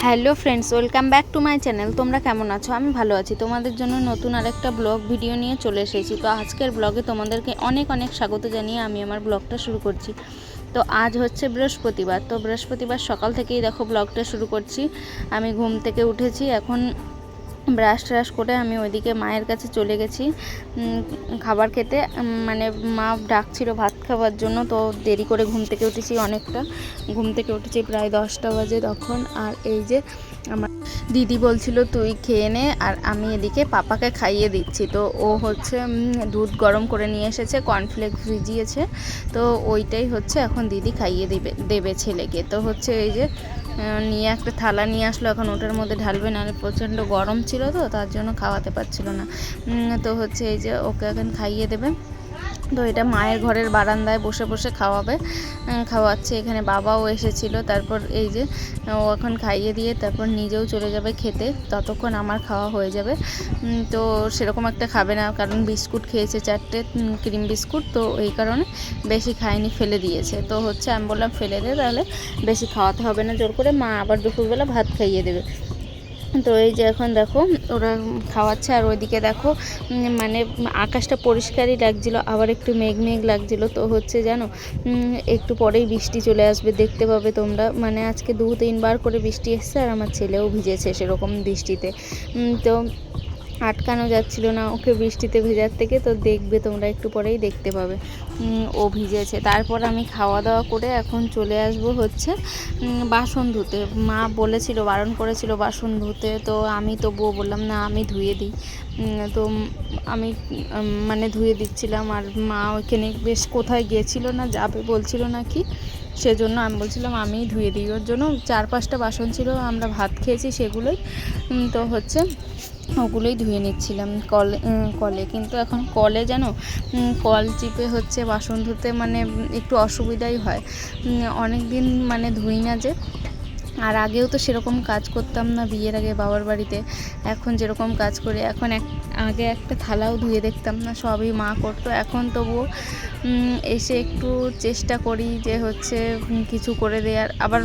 Hello friends, welcome back to my channel. তোমরা কেমন আছো? আমি ভালো আছি। তোমাদের জন্য নতুন আরেকটা ব্লগ ভিডিও নিয়ে চলে এসেছি। তো আজকের ব্লগে তোমাদেরকে অনেক অনেক স্বাগত জানিয়ে আমি আমার ব্লগটা শুরু করছি। তো আজ হচ্ছে বৃহস্পতিবার। তো বৃহস্পতিবার সকাল থেকেই দেখো ব্লগটা শুরু করছি। আমি ঘুম থেকে উঠেছি, এখন ব্রাশ ট্রাশ করে আমি ওইদিকে মায়ের কাছে চলে গেছি খাবার খেতে। মানে মা ডাকছিল ভাত খাওয়ার জন্য, তো দেরি করে ঘুম থেকে উঠেছি অনেকটা। ঘুম থেকে উঠেছি প্রায় 10টা বাজে তখন। আর এই যে আমার দিদি বলছিল তুই খেয়ে নে, আর আমি এদিকে পাপাকে খাইয়ে দিচ্ছি। তো ও হচ্ছে দুধ গরম করে নিয়ে এসেছে, কর্নফ্লেক্স ভিজিয়েছে, তো ওইটাই হচ্ছে এখন দিদি খাইয়ে দেবে ছেলেকে। তো হচ্ছে এই যে নিয়ে একটা থালা নিয়ে আসলো, এখন ওটার মধ্যে ঢালবে, নাহলে প্রচণ্ড গরম ছিল তো তার জন্য খাওয়াতে পারছিল না। তো হচ্ছে এই যে ওকে এখন খাইয়ে দেবে। তো এটা মায়ের ঘরের বারান্দায় বসে বসে খাওয়াচ্ছে। এখানে বাবাও এসেছিল। তারপর এই যে ও এখন খাইয়ে দিয়ে তারপর নিজেও চলে যাবে খেতে, ততক্ষণ আমার খাওয়া হয়ে যাবে। তো সেরকম একটা খাবে না, কারণ বিস্কুট খেয়েছে 4টে ক্রিম বিস্কুট, তো এই কারণে বেশি খায়নি, ফেলে দিয়েছে। তো হচ্ছে আমি বললাম ফেলে দে, তাহলে বেশি খাওয়াতে হবে না জোর করে, মা আবার দুপুরবেলা ভাত খাইয়ে দেবে। তো এই যে এখন দেখো ওরা খাওয়াচ্ছে, আর ওইদিকে দেখো মানে আকাশটা পরিষ্কারই লাগছিলো, আবার একটু মেঘ মেঘ লাগছিলো। তো হচ্ছে জানো একটু পরেই বৃষ্টি চলে আসবে, দেখতে পাবে তোমরা। মানে আজকে 2-3 বার করে বৃষ্টি এসছে, আর আমার ছেলেও ভিজেছে সেরকম বৃষ্টিতে। তো আটকানো যাচ্ছিল না ওকে বৃষ্টিতে ভেজার থেকে। তো দেখবে তোমরা, একটু পরেই দেখতে পাবে ও ভিজেছে। তারপর আমি খাওয়া দাওয়া করে এখন চলে আসব হচ্ছে বাসন ধুতে। মা বলেছিল, বারণ করেছিল বাসন ধুতে, তো আমি তবুও বললাম না আমি ধুয়ে দিই। তো আমি মানে ধুয়ে দিচ্ছিলাম, আর মা ওইখানে বেশ কোথায় গিয়েছিল না, যাবে বলছিল নাকি, সেজন্য আমি বলছিলাম আমিই ধুয়ে দিই। ওর জন্য 4-5টা বাসন ছিল, আমরা ভাত খেয়েছি সেগুলোই। তো হচ্ছে ওগুলোই ধুয়ে নিচ্ছিলাম কলে। কিন্তু এখন কলে যেন কল চিপে হচ্ছে বাসন ধুতে মানে একটু অসুবিধাই হয়। অনেক দিন মানে ধুই না যে। আর আগেও তো সেরকম কাজ করতাম না বিয়ের আগে বাবার বাড়িতে। এখন যেরকম কাজ করি, এখন আগে একটা থালাও ধুয়ে দেখতাম না, সবই মা করতো। এখন তবুও এসে একটু চেষ্টা করি যে হচ্ছে কিছু করে দেওয়ার। আবার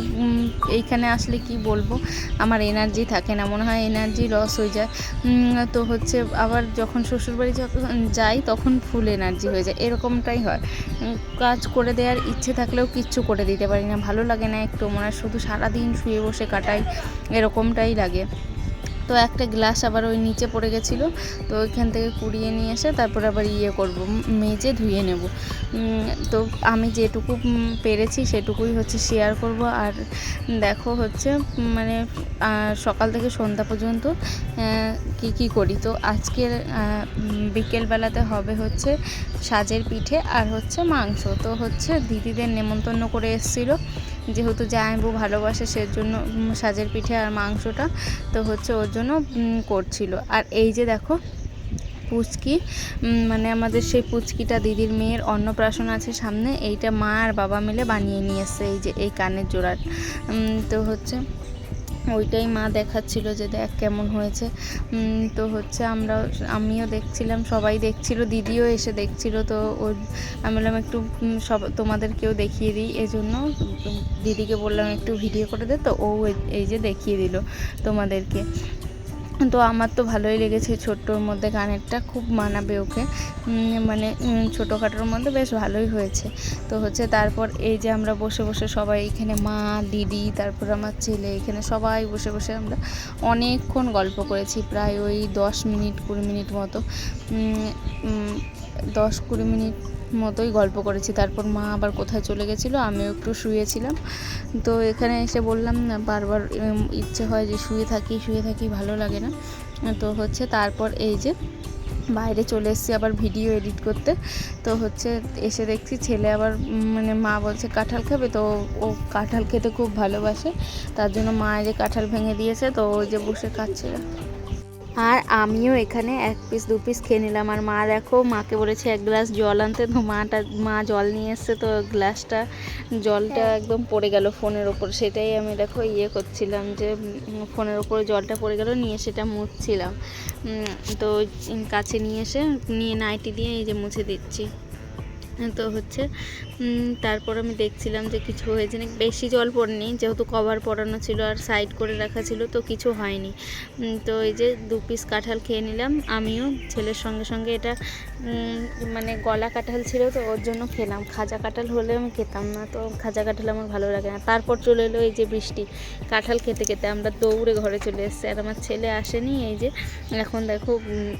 এইখানে আসলে কি বলবো, আমার এনার্জি থাকে না, মনে হয় এনার্জি লস হয়ে যায়। তো হচ্ছে আবার যখন শ্বশুরবাড়ি যখন যাই তখন ফুল এনার্জি হয়ে যায়, এরকমটাই হয়। কাজ করে দেওয়ার ইচ্ছে থাকলেও কিচ্ছু করে দিতে পারি না, ভালো লাগে না একটু, মনে হয় শুধু সারাদিন শুয়ে বসে কাটাই, এরকমটাই লাগে। তো একটা গ্লাস আবার ওই নিচে পড়ে গেছিলো, তো ওইখান থেকে কুড়িয়ে নিয়ে এসে তারপর আবার করব, মেজে ধুয়ে নেব। তো আমি যেটুকু পেরেছি সেটুকুই হচ্ছে শেয়ার করব। আর দেখো হচ্ছে মানে সকাল থেকে সন্ধ্যা পর্যন্ত কি করি। তো আজকের বিকেলবেলাতে হবে হচ্ছে সাজের পিঠে আর হচ্ছে মাংস। তো হচ্ছে দিদিদের নেমন্তন্ন করে এসেছিলো, যেহেতু জামাইবু ভালোবাসে সেজন্য সাজের পিঠে আর মাংসটা, তো হচ্ছে ওর জন্য করছিল। আর এই যে দেখো পুচকি, মানে আমাদের সেই পুচকিটা, দিদির মেয়ের অন্নপ্রাশন আছে সামনে, এইটা মা আর বাবা মিলে বানিয়ে নিয়ে এসছে, এই যে এই কানের জোড়ার। তো হচ্ছে ওইটাই মা দেখাচ্ছিল যে দেখ কেমন হয়েছে। তো হচ্ছে আমিও দেখছিলাম, সবাই দেখছিল, দিদিও এসে দেখছিল। তো আমি বললাম একটু তোমাদেরকেও দেখিয়ে দিই, এজন্য দিদিকে বললাম একটু ভিডিও করে দে। তো ও এই যে দেখিয়ে দিল তোমাদেরকে। তো আমার তো ভালোই লেগেছে, ছোট্টোর মধ্যে কানেরটা খুব মানাবে ওকে, মানে ছোটোখাটোর মধ্যে বেশ ভালোই হয়েছে। তো হচ্ছে তারপর এই যে আমরা বসে বসে সবাই এখানে, মা, দিদি, তারপর আমার ছেলে, এখানে সবাই বসে বসে আমরা অনেকক্ষণ গল্প করেছি, প্রায় ওই 10-20 মিনিট মতো, 10-20 মিনিট মতোই গল্প করেছি। তারপর মা আবার কোথায় চলে গেছিলো, আমিও একটু শুয়েছিলাম। তো এখানে এসে বললাম না, বারবার ইচ্ছে হয় যে শুয়ে থাকি, ভালো লাগে না। তো হচ্ছে তারপর এই যে বাইরে চলে এসেছি আবার ভিডিও এডিট করতে। তো হচ্ছে এসে দেখছি ছেলে আবার মানে মা বলছে কাঁঠাল খাবে, তো ও কাঁঠাল খেতে খুব ভালোবাসে, তার জন্য মা যে কাঁঠাল ভেঙে দিয়েছে, তো ওই যে বসে খাচ্ছে। আর আমিও এখানে 1 পিস 2 পিস খেয়ে নিলাম। আর মা দেখো, মাকে বলেছে 1 গ্লাস জল আনতে, তো মা জল নিয়ে এসছে, তো গ্লাসটা জলটা একদম পড়ে গেল ফোনের ওপর। সেটাই আমি দেখো করছিলাম যে ফোনের ওপরে জলটা পড়ে গেল, নিয়ে সেটা মুছছিলাম। তো কাছে নিয়ে এসে নাইটি দিয়ে এই যে মুছে দিচ্ছি। তো হচ্ছে তারপর আমি দেখছিলাম যে কিছু হয়েছে না, বেশি জল পড়েনি যেহেতু কভার পরানো ছিল আর সাইড করে রাখা ছিল, তো কিছু হয়নি। তো এই যে 2 পিস কাঁঠাল খেয়ে নিলাম আমিও ছেলের সঙ্গে সঙ্গে। এটা মানে গলা কাঁঠাল ছিল তো ওর জন্য খেলাম, খাজা কাঁঠাল হলে আমি খেতাম না, তো খাজা কাঁঠাল আমার ভালো লাগে না। তারপর চলে এলো এই যে বৃষ্টি, কাঁঠাল খেতে খেতে আমরা দৌড়ে ঘরে চলে এসেছি, আর আমার ছেলে আসেনি। এই যে এখন দেখো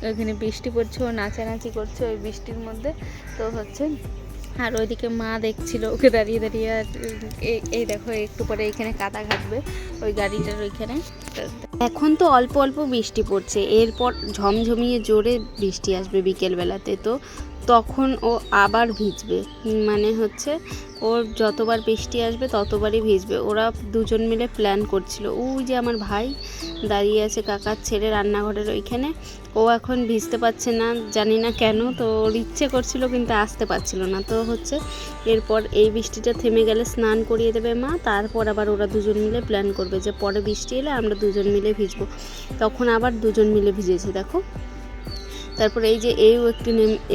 ওইখানে বৃষ্টি পড়ছে, ও নাচানাচি করছে ওই বৃষ্টির মধ্যে। তো হচ্ছে আর ওইদিকে মা দেখছিল ওকে দাঁড়িয়ে দাঁড়িয়ে। আর এই দেখো একটু পরে এখানে কাদা ঘাটবে ওই গাড়িটার ওইখানে। এখন তো অল্প অল্প বৃষ্টি পড়ছে, এরপর ঝমঝমিয়ে জোরে বৃষ্টি আসবে বিকেলবেলাতে, তো তখন ও আবার ভিজবে। মানে হচ্ছে ওর যতবার বৃষ্টি আসবে ততবারই ভিজবে। ওরা দুজন মিলে প্ল্যান করছিল। ওই যে আমার ভাই দাঁড়িয়ে আছে কাকার ছেলে রান্নাঘরের ওইখানে, ও এখন ভিজতে পারছে না, জানি না কেন। তো ওর ইচ্ছে করছিল কিন্তু আসতে পারছিল না। তো হচ্ছে এরপর এই বৃষ্টিটা থেমে গেলে স্নান করিয়ে দেবে মা, তারপর আবার ওরা দুজন মিলে প্ল্যান করবে যে পরে বৃষ্টি এলে আমরা দুজন মিলে ভিজবো। তখন আবার দুজন মিলে ভিজেছে দেখো। তারপর এই যে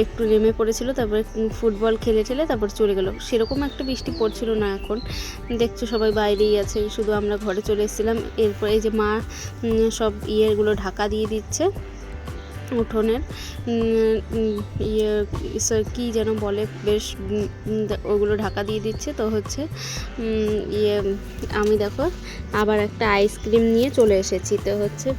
একটু নেমে পড়েছিল, তারপরে ফুটবল খেলে তারপর চলে গেল। সেরকম একটা বৃষ্টি পড়ছিল না, এখন দেখছো সবাই বাইরেই আছে, শুধু আমরা ঘরে চলে এসেছিলাম। এরপর এই যে মা সব ইয়েগুলো ঢাকা দিয়ে দিচ্ছে উঠোনের, কী যেন বলে বেশ, ওগুলো ঢাকা দিয়ে দিচ্ছে। তো হচ্ছে আমি দেখো আবার একটা আইসক্রিম নিয়ে চলে এসেছি। তো হচ্ছে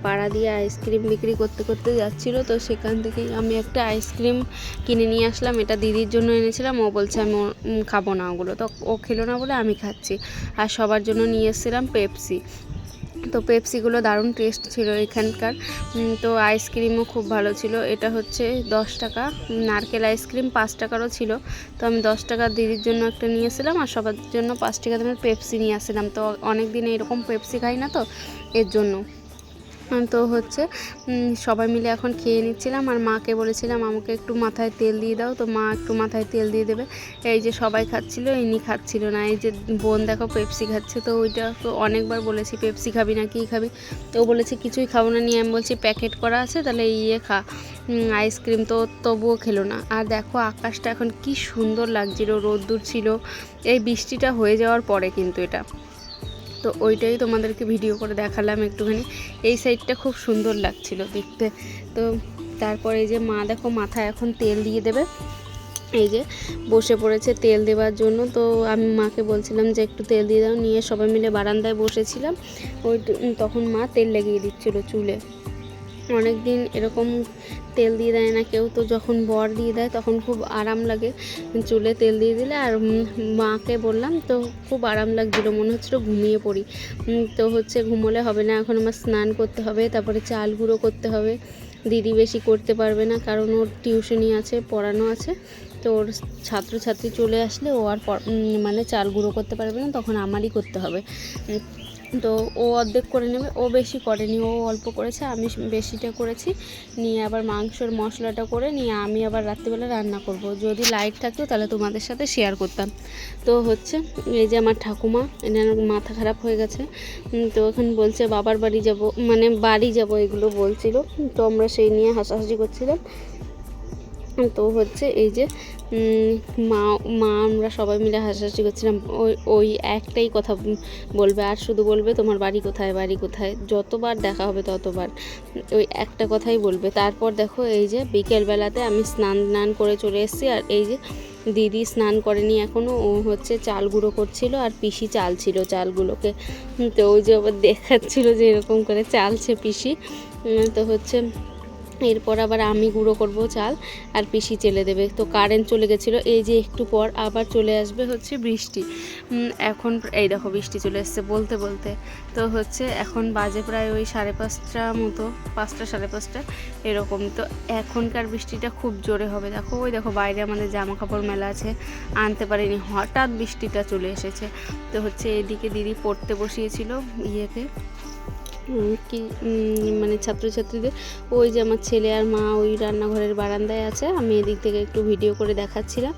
পাড়া দিয়ে আইসক্রিম বিক্রি করতে করতে যাচ্ছিলো, তো সেখান থেকেই আমি একটা আইসক্রিম কিনে নিয়ে আসলাম। এটা দিদির জন্য এনেছিলাম, ও বলছে আমি খাবো না ওগুলো, তো ও খেলো না বলে আমি খাচ্ছি। আর সবার জন্য নিয়ে এসেছিলাম পেপসি। তো পেপসিগুলো দারুণ টেস্ট ছিল এখানকার। তো আইসক্রিমও খুব ভালো ছিল। এটা হচ্ছে 10 টাকা, নারকেল আইসক্রিম 5 টাকারও ছিল। তো আমি 10 টাকা দিদির জন্য একটা নিয়েছিলাম, আর সবার জন্য 5 টাকা দামের পেপসি নিয়ে আসছিলাম। তো অনেক দিন এরকম পেপসি খাই না, তো এর জন্য। তো হচ্ছে সবাই মিলে এখন খেয়ে নিচ্ছিলাম, আর মাকে বলেছিলাম আমাকে একটু মাথায় তেল দিয়ে দাও, তো মা একটু মাথায় তেল দিয়ে দেবে। এই যে সবাই খাচ্ছিল, ইনি খাচ্ছিল না। এই যে বোন দেখো পেপসি খাচ্ছে, তো ওইটা তো অনেকবার বলেছি পেপসি খাবি না, কী খাবি, তো ও বলেছে কিছুই খাবো না। নিয়ে আমি বলছি প্যাকেট করা আছে তাহলে খা আইসক্রিম, তো তবুও খেলো না। আর দেখো আকাশটা এখন কি সুন্দর লাগছিল, রোদ্দুর ছিল এই বৃষ্টিটা হয়ে যাওয়ার পরে কিন্তু এটা। তো ওইটাই তোমাদেরকে ভিডিও করে দেখালাম একটুখানি। এই সাইডটা খুব সুন্দর লাগছিল দেখতে। তো তারপরে এই যে মা দেখো মাথায় এখন তেল দিয়ে দেবে, এই যে বসে পড়েছে তেল দেওয়ার জন্য। তো আমি মাকে বলছিলাম যে একটু তেল দিয়ে দাও, নিয়ে সবাই মিলে বারান্দায় বসেছিলাম। তখন মা তেল লাগিয়ে দিচ্ছিল চুলে। অনেক দিন এরকম তেল দিয়ে দেয় না কেউ, তো যখন বর দিয়ে দেয় তখন খুব আরাম লাগে চুলে তেল দিয়ে দিলে। আর মাকে বললাম, তো খুব আরাম লাগছিলো, মনে হচ্ছিলো ঘুমিয়ে পড়ি। তো হচ্ছে ঘুমোলে হবে না, এখন আমার স্নান করতে হবে, তারপরে চাল গুঁড়ো করতে হবে। দিদি বেশি করতে পারবে না, কারণ ওর টিউশনি আছে, পড়ানো আছে। তো ওর ছাত্রছাত্রী চলে আসলে ও আর মানে চাল গুঁড়ো করতে পারবে না, তখন আমারই করতে হবে। তো ও অর্ধেক করে নেবে, ও বেশি করেনি, ও অল্প করেছে, আমি বেশিটা করেছি। নিয়ে আবার মাংসর মশলাটা করে নিয়ে আমি আবার রাত্রিবেলা রান্না করব। যদি লাইট থাকতো তাহলে তোমাদের সাথে শেয়ার করতাম। তো হচ্ছে এই যে আমার ঠাকুমা, এনার মাথা খারাপ হয়ে গেছে, তো এখন বলছে বাবার বাড়ি যাব, মানে বাড়ি যাব এগুলো বলছিল। তো আমরা সেই নিয়ে হাসাহাসি করছিলাম। তো হচ্ছে এই যে মা আমরা সবাই মিলে হাসাহাসি করছিলাম। ওই একটাই কথা বলবে, আর শুধু বলবে তোমার বাড়ি কোথায়, বাড়ি কোথায়। যতবার দেখা হবে ততবার ওই একটা কথাই বলবে। তারপর দেখো এই যে বিকেলবেলাতে আমি স্নান করে চলে এসেছি। আর এই যে দিদি স্নান করেনি এখনও, ও হচ্ছে চাল গুঁড়ো করছিল, আর পিসি চাল ছিল চালগুলোকে। তো ওই যে আবার দেখাচ্ছিল যে এরকম করে চালছে পিসি। তো হচ্ছে এরপর আবার আমি গুঁড়ো করব চাল, আর পিসি চেলে দেবে। তো কারেন্ট চলে গেছিলো, এই যে একটু পর আবার চলে আসবে হচ্ছে বৃষ্টি। এখন এই দেখো বৃষ্টি চলে এসছে বলতে বলতে। তো হচ্ছে এখন বাজে প্রায় ওই 5:30 মতো, 5টা 5:30 এরকম। তো এখনকার বৃষ্টিটা খুব জোরে হবে। দেখো ওই দেখো বাইরে আমাদের জামা কাপড় মেলা আছে, আনতে পারিনি, হঠাৎ বৃষ্টিটা চলে এসেছে। তো হচ্ছে এদিকে দিদি পড়তে বসিয়েছিল ইয়েতে কি মানে ছাত্রছাত্রীদের। ওই যে আমার ছেলে আর মা ওই রান্নাঘরের বারান্দায় আছে, আমি এদিক থেকে একটু ভিডিও করে দেখাচ্ছিলাম।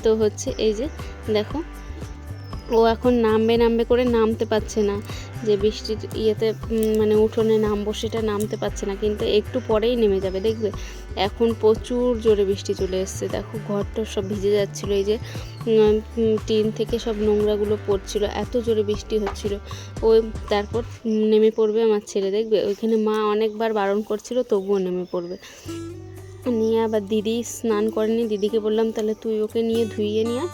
তো হচ্ছে এই যে দেখো ও এখন নামবে নামবে করে নামতে পারছে না, যে বৃষ্টির ইয়েতে মানে উঠোনে নামবো সেটা নামতে পারছে না, কিন্তু একটু পরেই নেমে যাবে দেখবে। এখন প্রচুর জোরে বৃষ্টি চলে এসছে, দেখো ঘরটা সব ভিজে যাচ্ছিলো, এই যে টিন থেকে সব নোংরাগুলো পড়ছিল, এত জোরে বৃষ্টি হচ্ছিল। ওই তারপর নেমে পড়বে আমার ছেলে, দেখবে ওইখানে মা অনেকবার বারণ করছিল তবুও নেমে পড়বে। নিয়ে আবার দিদি স্নান করেনি, দিদিকে বললাম তাহলে তুই ওকে নিয়ে ধুইয়ে নিয়ে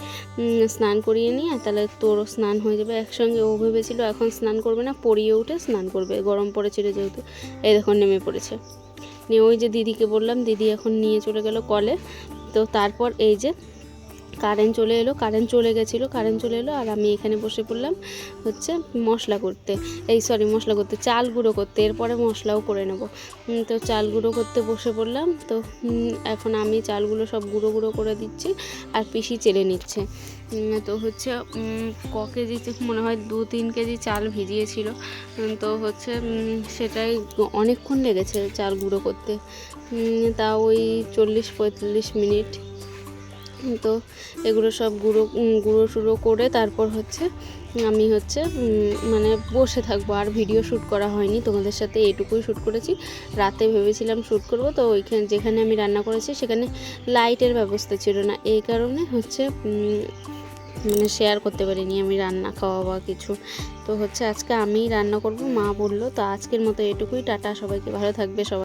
স্নান করিয়ে নিয়ে তাহলে তোরও স্নান হয়ে যাবে একসঙ্গে। ও ভেবেছিল এখন স্নান করবে না, পরিয়ে উঠে স্নান করবে, গরম পড়েছিল যেহেতু। এই দেখুন নেমে পড়েছে। নিয়ে ওই যে দিদিকে বললাম, দিদি এখন নিয়ে চলে গেল কলে। তো তারপর এই যে কারেন্ট চলে এলো, কারেন্ট চলে এলো আর আমি এখানে বসে পড়লাম হচ্ছে মশলা করতে, মশলা করতে চাল গুঁড়ো করতে, এরপরে মশলাও করে নেব। তো চাল গুঁড়ো করতে বসে পড়লাম। তো এখন আমি চালগুলো সব গুঁড়ো গুঁড়ো করে দিচ্ছি আর পিসি চেলে নিচ্ছে। তো হচ্ছে ক কেজি মনে হয় 2-3 কেজি চাল ভিজিয়েছিল। তো হচ্ছে সেটাই অনেকক্ষণ লেগেছে চাল গুঁড়ো করতে, তা ওই 40-45 মিনিট। তো এগুলো সব গুঁড়ো করে তারপর হচ্ছে আমি হচ্ছে মানে বসে থাকবো, আর ভিডিও শ্যুট করা হয়নি, তোমাদের সাথে এইটুকুই শ্যুট করেছি। রাতে ভেবেছিলাম শ্যুট করব, তো ওইখানে যেখানে আমি রান্না করেছি সেখানে লাইটের ব্যবস্থা ছিল না, এই কারণে হচ্ছে মানে শেয়ার করতে পারিনি আমি রান্না খাওয়া বা কিছু। তো হচ্ছে আজকে আমিই রান্না করব, মা বললো। তো আজকের মতো এটুকুই, টাটা, সবাইকে ভালো থাকবে সবাই।